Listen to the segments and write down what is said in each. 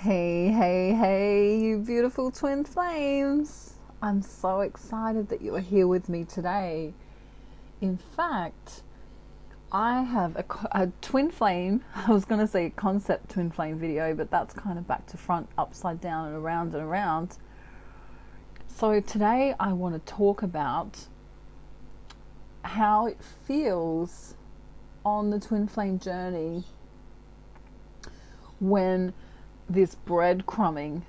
Hey, hey, hey, you beautiful twin flames. I'm so excited that you are here with me today. In fact, I have a twin flame, I was going to say a concept twin flame video, but that's kind of back to front, upside down and around and around. So today I want to talk about how it feels on the twin flame journey when this breadcrumbing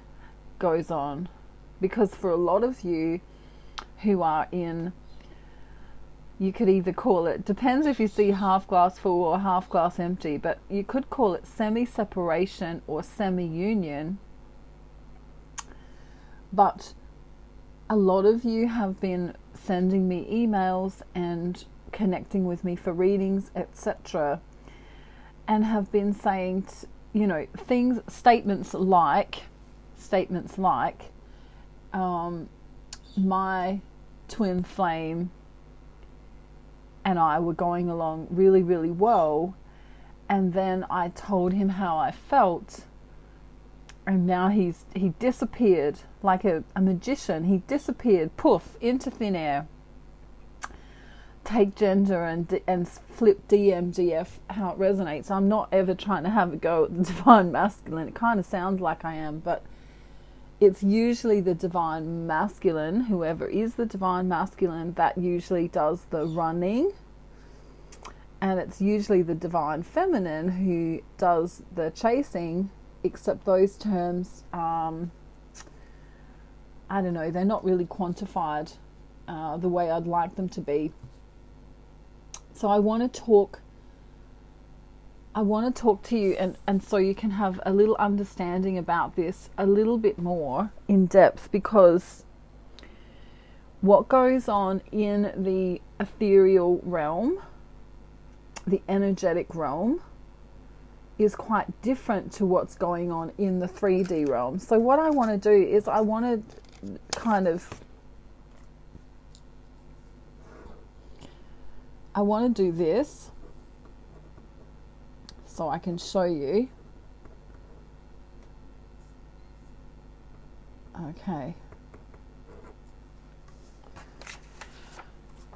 goes on, because for a lot of you who are in, you could either call it, depends if you see half glass full or half glass empty, but you could call it semi-separation or semi-union. But a lot of you have been sending me emails and connecting with me for readings, etc., and have been saying statements like my twin flame and I were going along really, really well, and then I told him how I felt, and now he disappeared like a magician. He disappeared, poof, into thin air. Take gender and flip DMDF, how it resonates. I'm not ever trying to have a go at the divine masculine. It kind of sounds like I am, but it's usually the divine masculine, whoever is the divine masculine, that usually does the running, and it's usually the divine feminine who does the chasing, except those terms, I don't know, they're not really quantified the way I'd like them to be. So I want to talk to you, and so you can have a little understanding about this a little bit more in depth, because what goes on in the ethereal realm, the energetic realm, is quite different to what's going on in the 3D realm. So what I want to do is I want to do this so I can show you.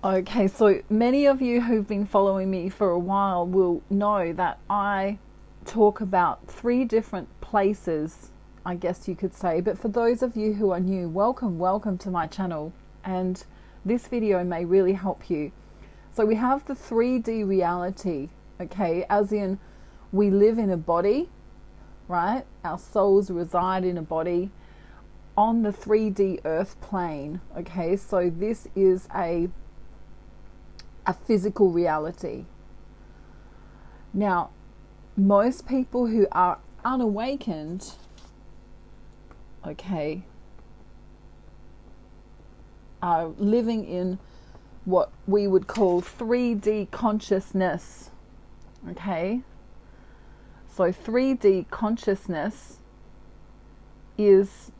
Okay, so many of you who've been following me for a while will know that I talk about 3 different places, I guess you could say. But for those of you who are new, welcome to my channel, and this video may really help you. So we have the 3D reality, okay, as in we live in a body, right? Our souls reside in a body on the 3D earth plane, okay? So this is a physical reality. Now, most people who are unawakened, okay, are living in what we would call 3D consciousness, okay? So 3D consciousness is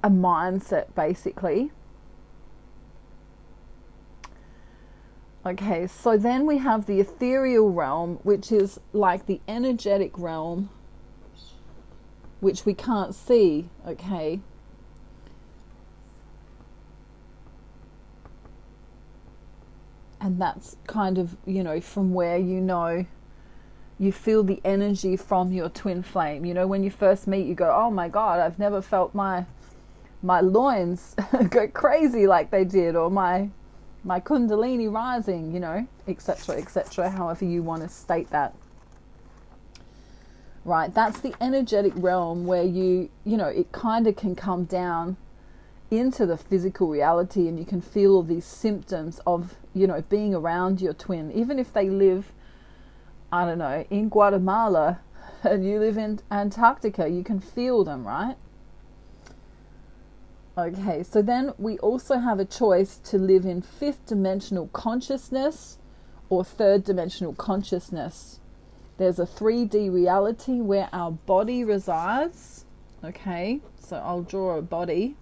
a mindset, basically. Okay, so then we have the ethereal realm, which is like the energetic realm, which we can't see, okay? And that's kind of, from where you feel the energy from your twin flame. When you first meet, you go, oh my God, I've never felt my loins go crazy like they did, or my kundalini rising, etc., however you want to state that. Right, that's the energetic realm where it kind of can come down into the physical reality, and you can feel all these symptoms of, being around your twin. Even if they live, I don't know, in Guatemala and you live in Antarctica, you can feel them, right? Okay, so then we also have a choice to live in 5th dimensional consciousness or 3rd dimensional consciousness. There's a 3D reality where our body resides. Okay, so I'll draw a body.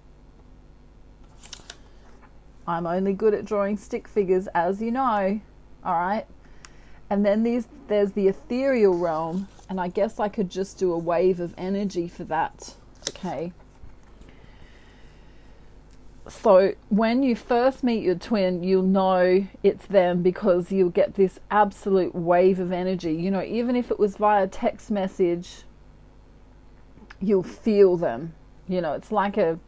I'm only good at drawing stick figures, as you know. All right. And then there's the ethereal realm, And I guess I could just do a wave of energy for that. Okay. So when you first meet your twin, you'll know it's them because you'll get this absolute wave of energy. You know, even if it was via text message, you'll feel them. You know, it's like a,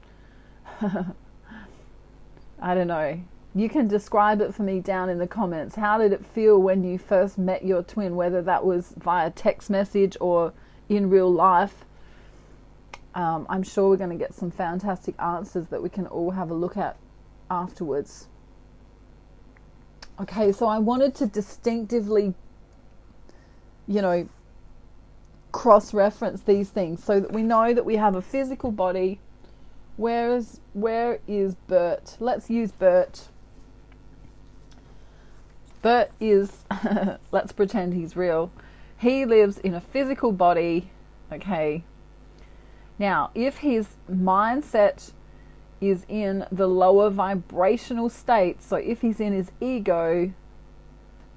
I don't know. You can describe it for me down in the comments. How did it feel when you first met your twin, whether that was via text message or in real life? I'm sure we're going to get some fantastic answers that we can all have a look at afterwards. Okay, so I wanted to distinctively, you know, cross-reference these things so that we know that we have a physical body. Where is Bert? Let's use Bert. Bert is, let's pretend he's real. He lives in a physical body, okay? Now, if his mindset is in the lower vibrational state, so if he's in his ego,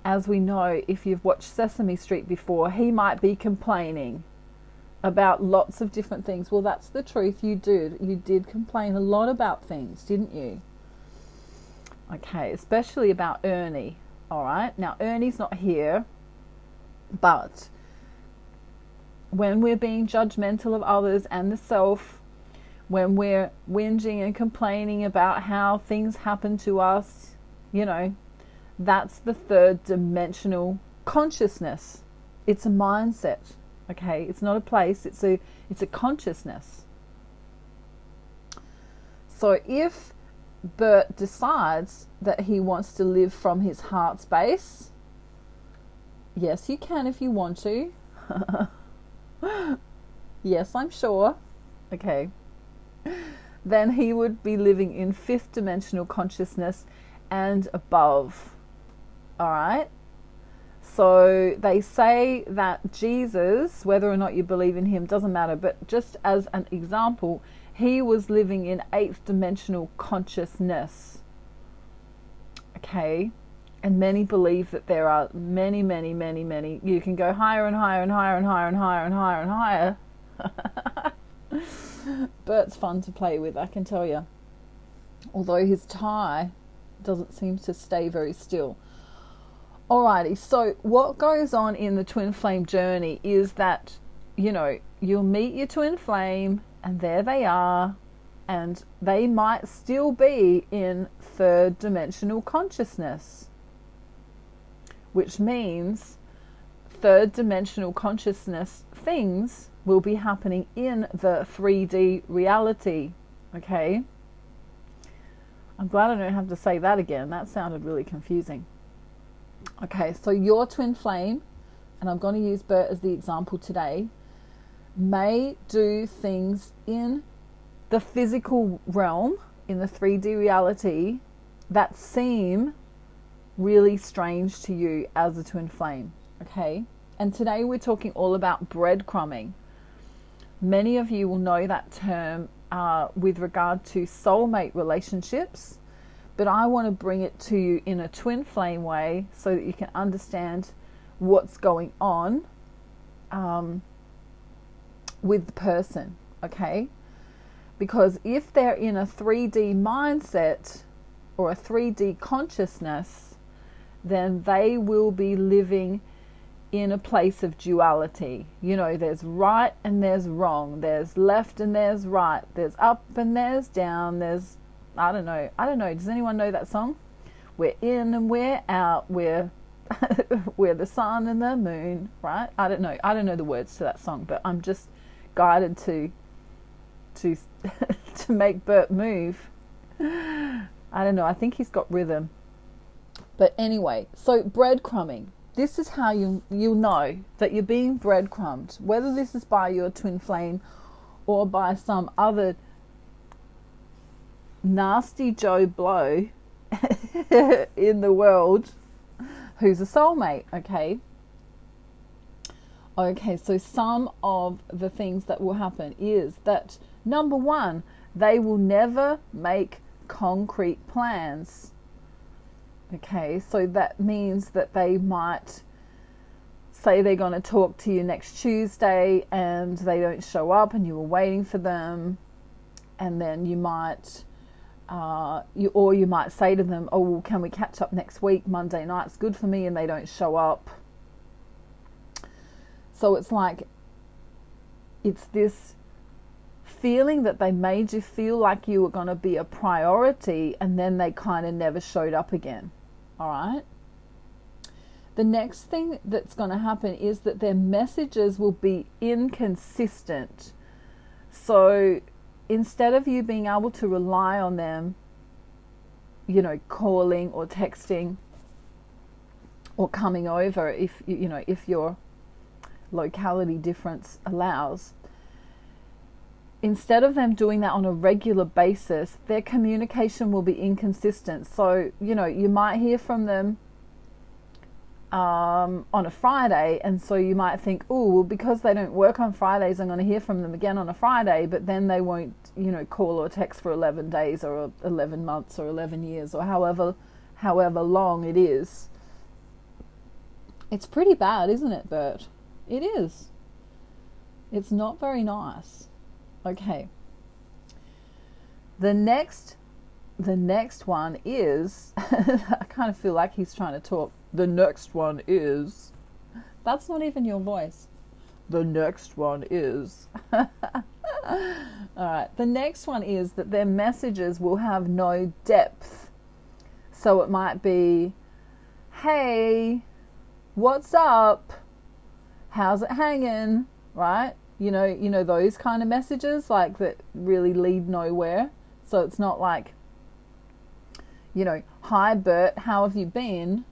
as we know, if you've watched Sesame Street before, he might be complaining about lots of different things. Well, that's the truth. You did complain a lot about things, didn't you? Okay, especially about Ernie. All right, now Ernie's not here, but when we're being judgmental of others and the self, when we're whinging and complaining about how things happen to us, you know, that's the third dimensional consciousness. It's a mindset, okay? It's not a place, it's a consciousness. So if Bert decides that he wants to live from his heart space, yes, you can if you want to. Yes, I'm sure. Okay. Then he would be living in fifth dimensional consciousness and above. All right. So they say that Jesus, whether or not you believe in him, doesn't matter, but just as an example, he was living in eighth dimensional consciousness. Okay. And many believe that there are many. You can go higher and higher and higher and higher and higher and higher and higher. Bert's fun to play with, I can tell you. Although his tie doesn't seem to stay very still. Alrighty, so what goes on in the twin flame journey is that, you know, you'll meet your twin flame and there they are, and they might still be in third dimensional consciousness, which means third dimensional consciousness things will be happening in the 3D reality, okay? I'm glad I don't have to say that again. That sounded really confusing. Okay, so your twin flame, and I'm going to use Bert as the example today, may do things in the physical realm, in the 3D reality, that seem really strange to you as a twin flame, okay? And today we're talking all about breadcrumbing. Many of you will know that term with regard to soulmate relationships, but I want to bring it to you in a twin flame way so that you can understand what's going on with the person, okay? Because if they're in a 3D mindset or a 3D consciousness, then they will be living in a place of duality. You know, there's right and there's wrong. There's left and there's right. There's up and there's down. There's, I don't know. Does anyone know that song? We're in and we're out. We're the sun and the moon, right? I don't know the words to that song, but I'm just guided to to make Bert move. I don't know. I think he's got rhythm. But anyway, so breadcrumbing. This is how you'll know that you're being breadcrumbed, whether this is by your twin flame or by some other nasty Joe Blow in the world who's a soulmate, okay? Okay, so some of the things that will happen is that, number one, they will never make concrete plans. Okay, so that means that they might say they're going to talk to you next Tuesday and they don't show up and you were waiting for them, and then you might you might say to them, oh, well, can we catch up next week? Monday night's good for me, and they don't show up. So it's like, it's this feeling that they made you feel like you were going to be a priority, and then they kind of never showed up again. All right. The next thing that's going to happen is that their messages will be inconsistent. So instead of you being able to rely on them, you know, calling or texting or coming over, if you know, if your locality difference allows, instead of them doing that on a regular basis, their communication will be inconsistent. So, you know, you might hear from them on a Friday, and so you might think, oh, well, because they don't work on Fridays, I'm going to hear from them again on a Friday, but then they won't, you know, call or text for 11 days or 11 months or 11 years or however long it is. It's pretty bad, isn't it, Bert? It is. It's not very nice. Okay. The next one is, I kind of feel like he's trying to talk. The next one is, that's not even your voice. The next one is, all right. The next one is that their messages will have no depth. So it might be, hey, what's up? How's it hanging? Right? You know those kind of messages, like, that really lead nowhere. So it's not like, you know, hi Bert, how have you been?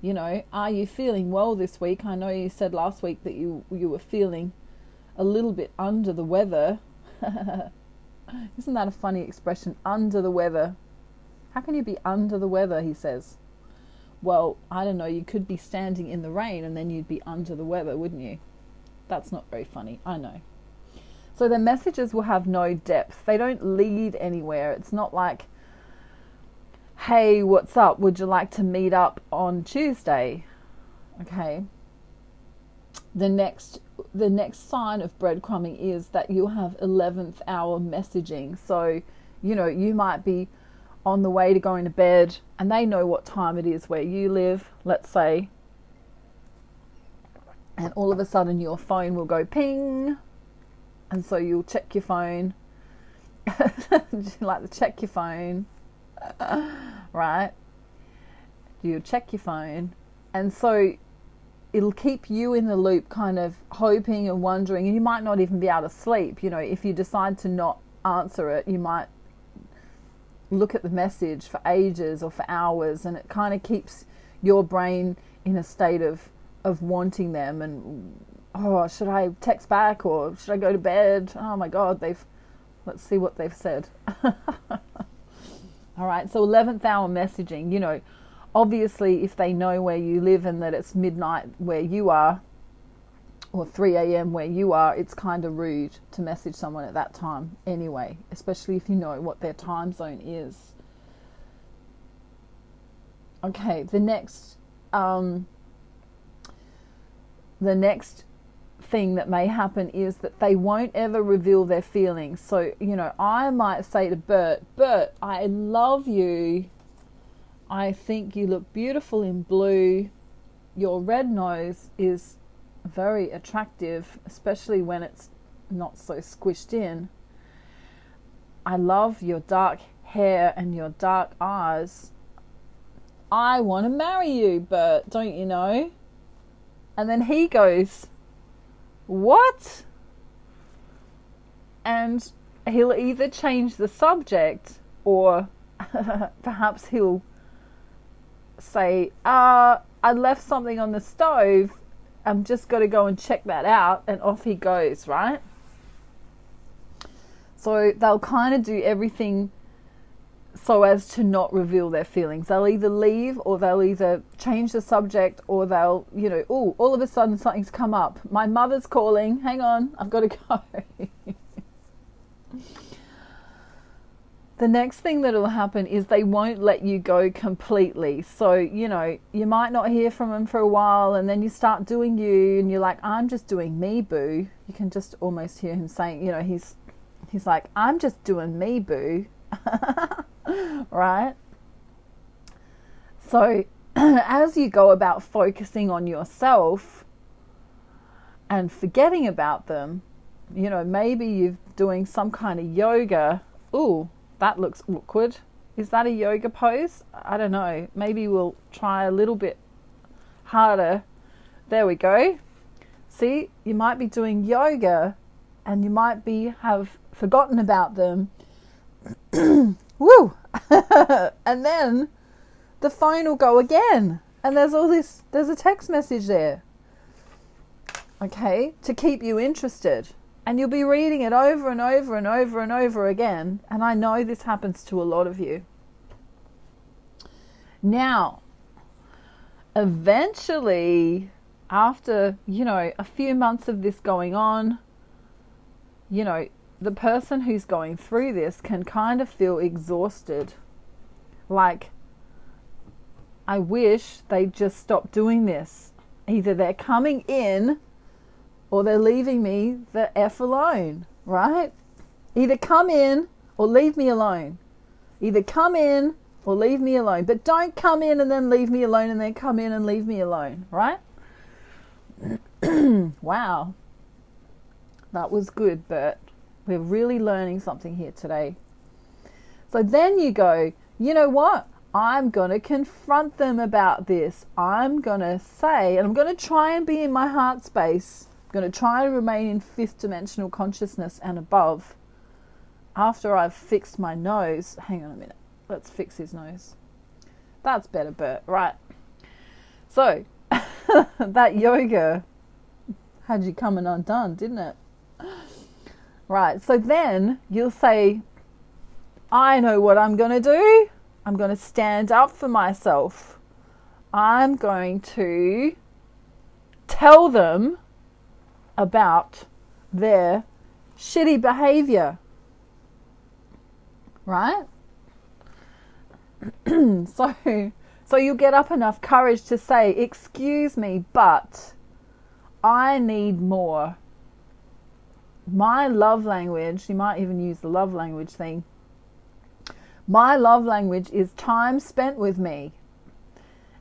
You know, are you feeling well this week? I know you said last week that you were feeling a little bit under the weather. Isn't that a funny expression? Under the weather. How can you be under the weather, he says. Well, I don't know, you could be standing in the rain and then you'd be under the weather, wouldn't you? That's not very funny, I know. So the messages will have no depth. They don't lead anywhere. It's not like, hey, what's up? Would you like to meet up on Tuesday? Okay. The next sign of breadcrumbing is that you'll have 11th hour messaging. So, you know, you might be on the way to going to bed and they know what time it is where you live, let's say. And all of a sudden your phone will go ping. And so you'll check your phone. Would you like to check your phone? Right? You'll check your phone. And so it'll keep you in the loop, kind of hoping and wondering. And you might not even be able to sleep. You know, if you decide to not answer it, you might look at the message for ages or for hours. And it kind of keeps your brain in a state of wanting them, and oh, should I text back or should I go to bed? Oh my God, let's see what they've said. All right, so 11th hour messaging, you know, obviously if they know where you live and that it's midnight where you are or 3 a.m. where you are, it's kind of rude to message someone at that time anyway, especially if you know what their time zone is. Okay, the next thing that may happen is that they won't ever reveal their feelings. So, you know, I might say to Bert, I love you. I think you look beautiful in blue. Your red nose is very attractive, especially when it's not so squished in. I love your dark hair and your dark eyes. I want to marry you, Bert, don't you know? And then he goes, what? And he'll either change the subject or perhaps he'll say, I left something on the stove. I'm just got to go and check that out. And off he goes, right? So they'll kind of do everything so as to not reveal their feelings. They'll either leave or they'll either change the subject or they'll, you know, oh, all of a sudden something's come up. My mother's calling. Hang on, I've got to go. the next thing that will happen is they won't let you go completely. So, you know, you might not hear from them for a while, and then you start doing you, and you're like, I'm just doing me, boo. You can just almost hear him saying, you know, he's like, I'm just doing me, boo. Right? So as you go about focusing on yourself and forgetting about them, you know, maybe you're doing some kind of yoga. Ooh, that looks awkward. Is that a yoga pose? I don't know. Maybe we'll try a little bit harder. There we go. See, you might be doing yoga and you might have forgotten about them. Woo! And then the phone will go again. And there's a text message there. Okay, to keep you interested. And you'll be reading it over and over and over and over again. And I know this happens to a lot of you. Now, eventually, after, you know, a few months of this going on, you know, the person who's going through this can kind of feel exhausted. Like, I wish they'd just stop doing this. Either they're coming in or they're leaving me the F alone, right? Either come in or leave me alone. Either come in or leave me alone. But don't come in and then leave me alone and then come in and leave me alone, right? Wow. That was good, Bert. We're really learning something here today. So then you go, you know what? I'm going to confront them about this. I'm going to say, and I'm going to try and be in my heart space. I'm going to try and remain in fifth dimensional consciousness and above. After I've fixed my nose. Hang on a minute. Let's fix his nose. That's better, Bert. Right. So, that yoga had you coming undone, didn't it? Right. So then you'll say, I know what I'm going to do. I'm going to stand up for myself. I'm going to tell them about their shitty behavior. Right? So you'll get up enough courage to say, excuse me, but I need more. My love language, you might even use the love language thing. My love language is time spent with me.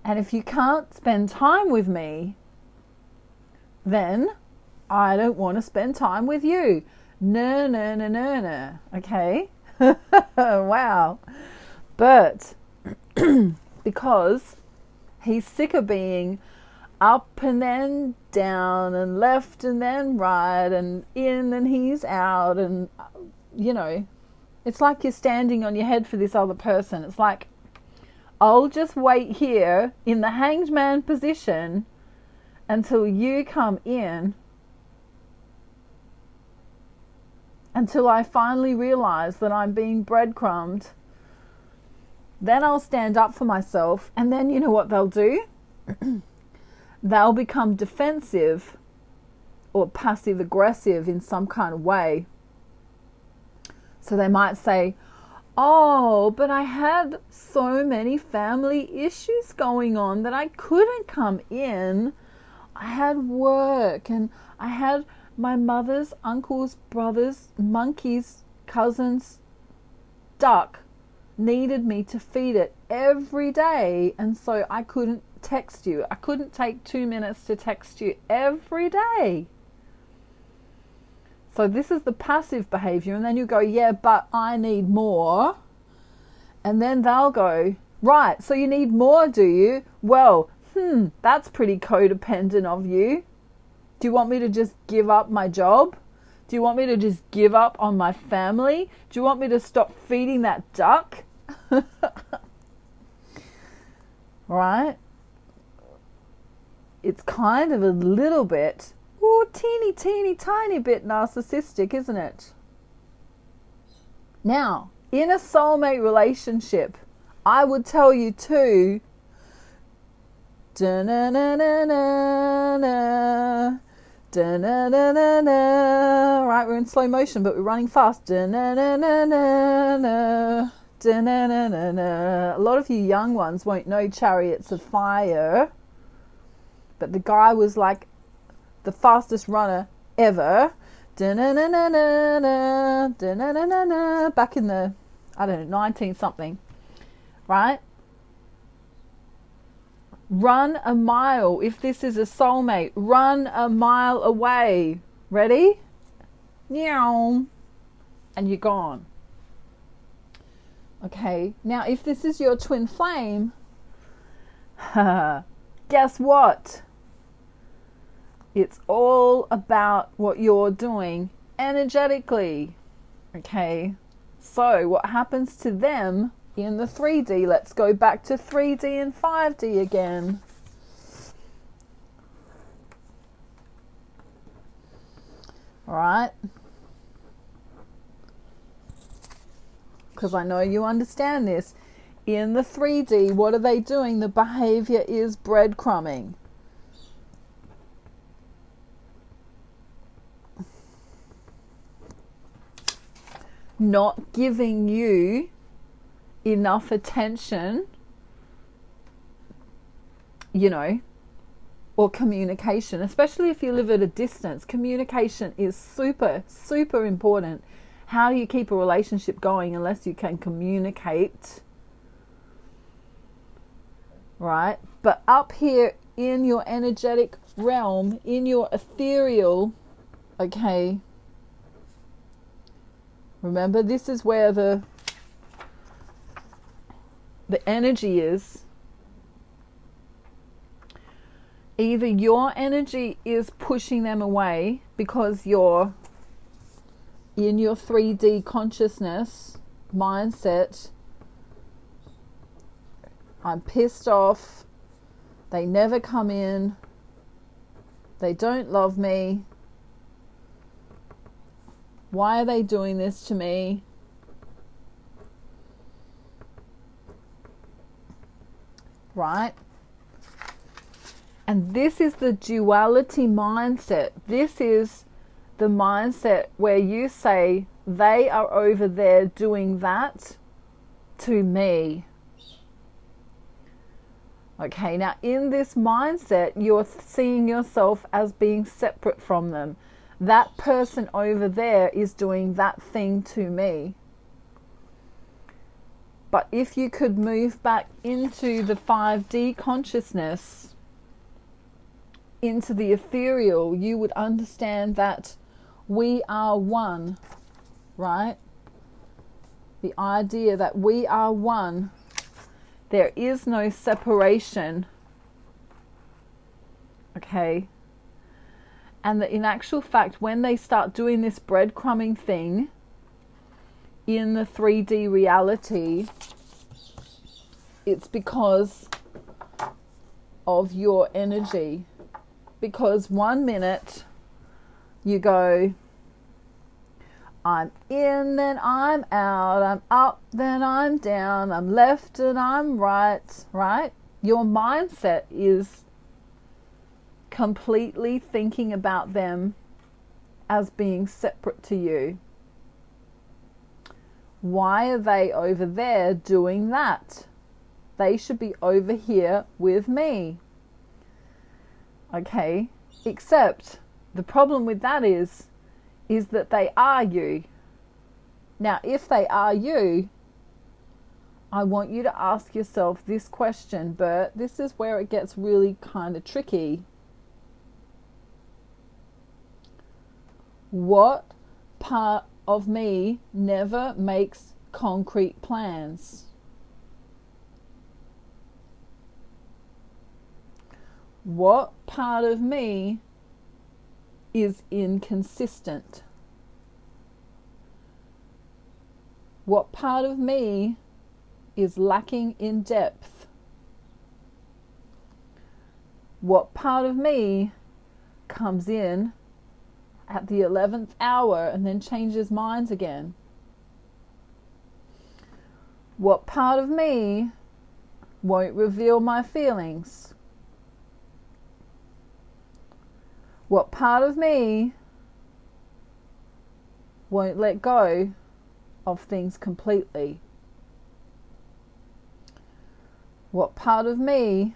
And if you can't spend time with me, then I don't want to spend time with you. No, no, no, no, no. Okay? Wow. But because he's sick of being up and then down and left and then right and in and he's out, and, you know, it's like you're standing on your head for this other person. It's like, I'll just wait here in the hanged man position until you come in, until I finally realize that I'm being breadcrumbed. Then I'll stand up for myself, and then you know what they'll do? They'll become defensive or passive aggressive in some kind of way. So they might say, oh, but I had so many family issues going on that I couldn't come in. I had work and I had my mother's, uncles, brothers, monkeys, cousins, duck needed me to feed it every day. And so I couldn't text you. I couldn't take 2 minutes to text you every day. So this is the passive behavior. And then you go, yeah, but I need more. And then they'll go, right, so you need more, do you? Well, that's pretty codependent of you. Do you want me to just give up my job? Do you want me to just give up on my family? Do you want me to stop feeding that duck? Right? It's kind of a little bit, teeny, teeny, tiny bit narcissistic, isn't it? Now, in a soulmate relationship, I would tell you to Da-na-na-na-na. Right, we're in slow motion, but we're running fast. Da-na-na-na-na-na. Da-na-na-na-na. A lot of you young ones won't know Chariots of Fire, but the guy was like the fastest runner ever. Da-na-na-na-na-na. Da-na-na-na-na. Back in the, I don't know, 19 something, right? Run a mile. If this is a soulmate, run a mile away. Ready? Meow. And you're gone. Okay, now if this is your twin flame, guess what? It's all about what you're doing energetically. Okay, so what happens to them in the 3D? Let's go back to 3D and 5D again. All right. Because I know you understand this. In the 3D, what are they doing? The behavior is breadcrumbing. Not giving you enough attention, you know, or communication. Especially if you live at a distance, communication is super, super important. How do you keep a relationship going unless you can communicate? Right? But up here in your energetic realm, in your ethereal, okay, remember this is where the energy is. Either your energy is pushing them away because you're in your 3D consciousness mindset. I'm pissed off. They never come in. They don't love me. Why are they doing this to me? Right? And this is the duality mindset. This is the mindset where you say, they are over there doing that to me. Okay, now in this mindset, you're seeing yourself as being separate from them. That person over there is doing that thing to me. But if you could move back into the 5D consciousness, into the ethereal, you would understand that we are one, right? The idea that we are one. There is no separation. Okay? And that in actual fact, when they start doing this breadcrumbing thing in the 3D reality, it's because of your energy. Because 1 minute you go, I'm in, then I'm out, I'm up, then I'm down, I'm left and I'm right, right? Your mindset is completely thinking about them as being separate to you. Why are they over there doing that? They should be over here with me. Okay, except the problem with that is that they are you. Now, if they are you, I want you to ask yourself this question, Bert. This is where it gets really kind of tricky. What part of me never makes concrete plans? What part of me is inconsistent? What part of me is lacking in depth? What part of me comes in at the 11th hour and then changes minds again? What part of me won't reveal my feelings? What part of me won't let go of things completely? What part of me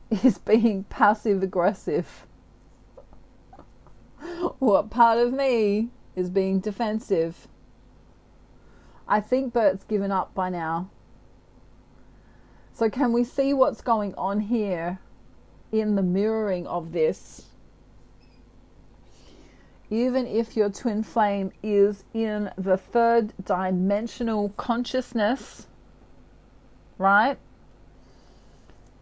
is being passive aggressive? What part of me is being defensive? I think Bert's given up by now. So can we see what's going on here in the mirroring of this? Even if your twin flame is in the third dimensional consciousness, right?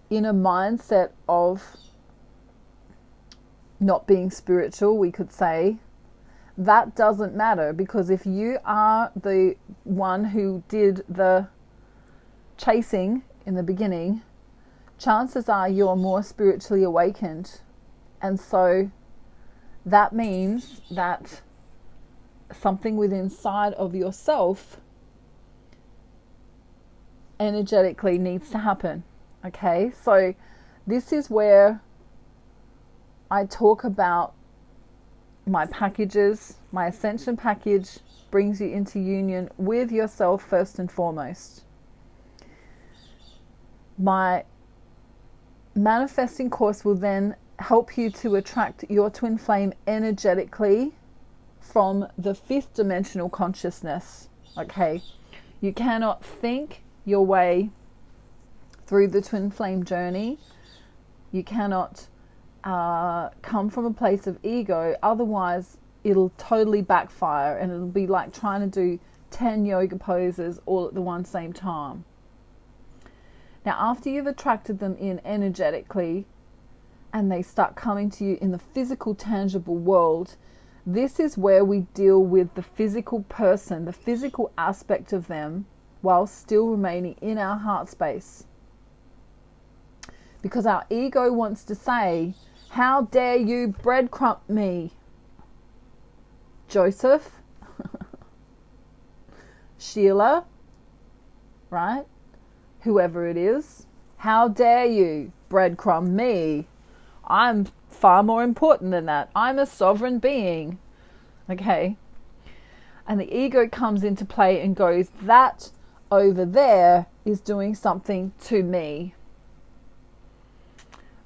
In a mindset of not being spiritual, we could say, that doesn't matter, because if you are the one who did the chasing in the beginning, chances are you're more spiritually awakened. And so that means that something within inside of yourself energetically needs to happen. Okay, so this is where I talk about my packages. My ascension package brings you into union with yourself first and foremost. My manifesting course will then help you to attract your twin flame energetically from the fifth dimensional consciousness. Okay, you cannot think your way through the twin flame journey. You cannot come from a place of ego, otherwise it'll totally backfire, and it'll be like trying to do 10 yoga poses all at the one same time. Now, after you've attracted them in energetically and they start coming to you in the physical, tangible world, this is where we deal with the physical person, the physical aspect of them, while still remaining in our heart space. Because our ego wants to say, how dare you breadcrumb me, Joseph, Sheila, right? Whoever it is, how dare you breadcrumb me? I'm far more important than that. I'm a sovereign being. Okay? And the ego comes into play and goes, that over there is doing something to me.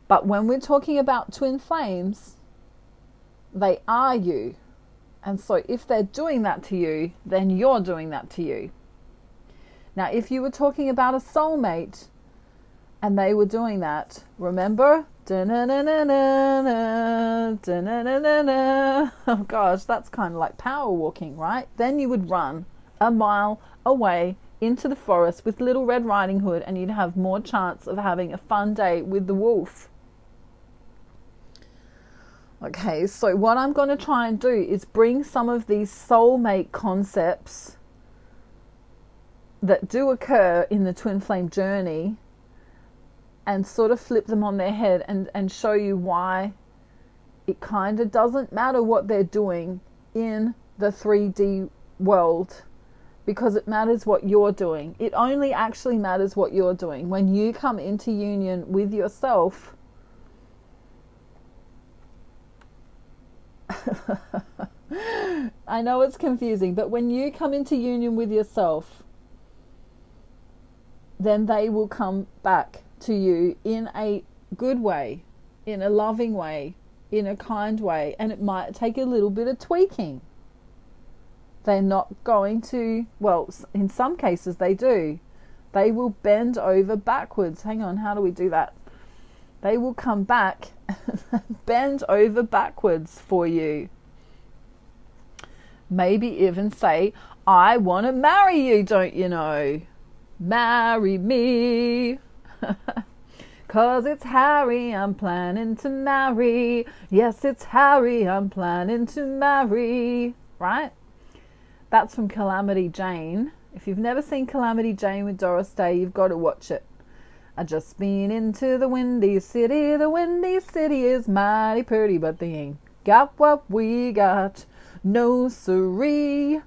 But when we're talking about twin flames, they are you. And so if they're doing that to you, then you're doing that to you. Now, if you were talking about a soulmate and they were doing that, remember? Oh gosh, that's kind of like power walking, right? Then you would run a mile away into the forest with Little Red Riding Hood, and you'd have more chance of having a fun day with the wolf. Okay, so what I'm going to try and do is bring some of these soulmate concepts that do occur in the twin flame journey and sort of flip them on their head and show you why it kind of doesn't matter what they're doing in the 3D world, because it matters what you're doing. It only actually matters what you're doing. When you come into union with yourself, I know it's confusing, but when you come into union with yourself, then they will come back to you in a good way, in a loving way, in a kind way, and it might take a little bit of tweaking. They're not going to, well, in some cases they do. They will bend over backwards. Hang on, how do we do that? They will come back and bend over backwards for you. Maybe even say, I want to marry you, don't you know? Marry me. 'Cause it's Harry I'm planning to marry. Yes, it's Harry I'm planning to marry. Right? That's from Calamity Jane. If you've never seen Calamity Jane with Doris Day, you've got to watch it. I just been into the Windy City. The Windy City is mighty pretty, but they ain't got what we got. No siree.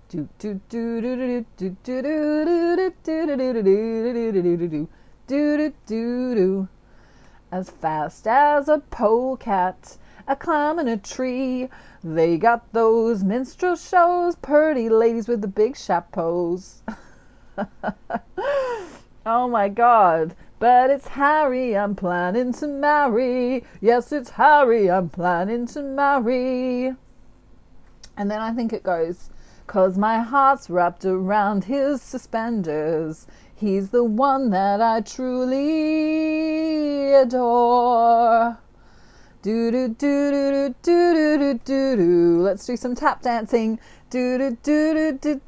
Do do do do do do do do do do do do do do do. As fast as a polecat, a climbing a tree. They got those minstrel shows, pretty ladies with the big chapeaus. Oh my God. But it's Harry I'm planning to marry. Yes, it's Harry I'm planning to marry. And then I think it goes, 'cause my heart's wrapped around his suspenders. He's the one that I truly adore. Do do do do do do do do do. Let's do some tap dancing. Do do do do do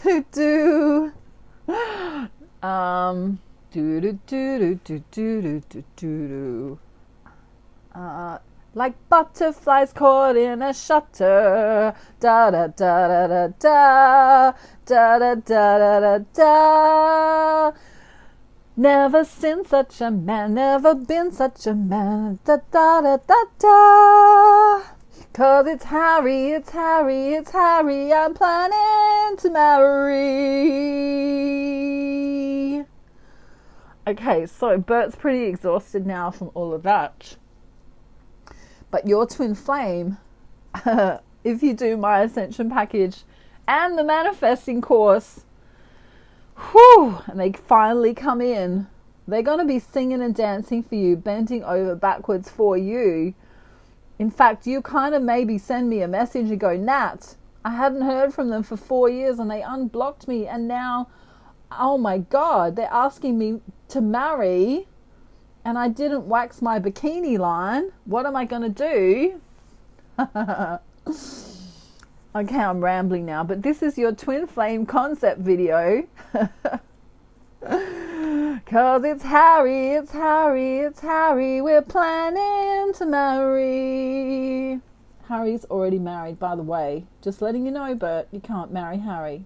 do do. Do do do do do do do do. Like butterflies caught in a shutter. Da da da da da da da da da da da. Never seen such a man, never been such a man. Da da da da da. 'Cause it's Harry, it's Harry, it's Harry I'm planning to marry. Okay, so Bert's pretty exhausted now from all of that. But your twin flame, if you do my Ascension package and the manifesting course, whew, and they finally come in, they're going to be singing and dancing for you, bending over backwards for you. In fact, you kind of maybe send me a message and go, Nat, I hadn't heard from them for 4 years and they unblocked me, and now, oh my God, they're asking me to marry and I didn't wax my bikini line. What am I going to do? Okay, I'm rambling now, but this is your twin flame concept video. 'Cause it's Harry, it's Harry, it's Harry, we're planning to marry. Harry's already married, by the way. Just letting you know, Bert, you can't marry Harry.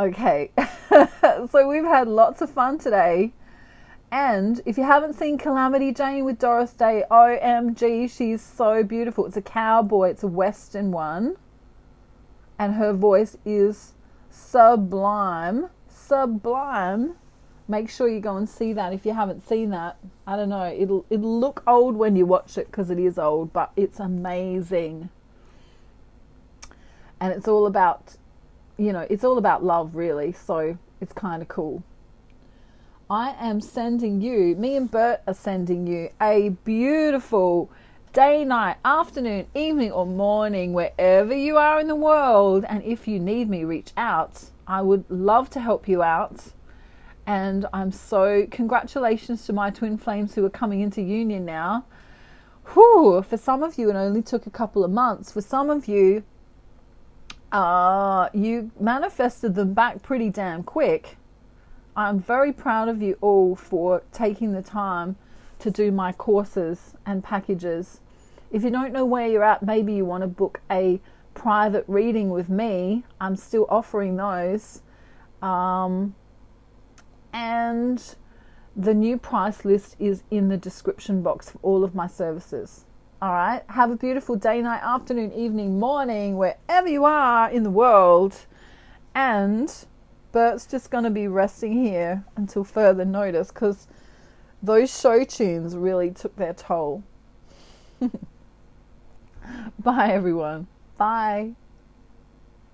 Okay, so we've had lots of fun today. And if you haven't seen Calamity Jane with Doris Day, OMG, she's so beautiful. It's a cowboy, it's a Western one. And her voice is sublime. Sublime. Make sure you go and see that if you haven't seen that. I don't know, it'll look old when you watch it because it is old, but it's amazing. And it's all about, it's all about love, really. So it's kind of cool. I am sending you, me and Bert are sending you a beautiful day, night, afternoon, evening or morning, wherever you are in the world. And if you need me, reach out. I would love to help you out. And congratulations to my twin flames who are coming into union now. Whew, for some of you, it only took a couple of months. For some of you, you manifested them back pretty damn quick. I'm very proud of you all for taking the time to do my courses and packages. If you don't know where you're at, maybe you want to book a private reading with me. I'm still offering those. And the new price list is in the description box for all of my services. All right. Have a beautiful day, night, afternoon, evening, morning, wherever you are in the world. And Bert's just going to be resting here until further notice because those show tunes really took their toll. Bye, everyone. Bye.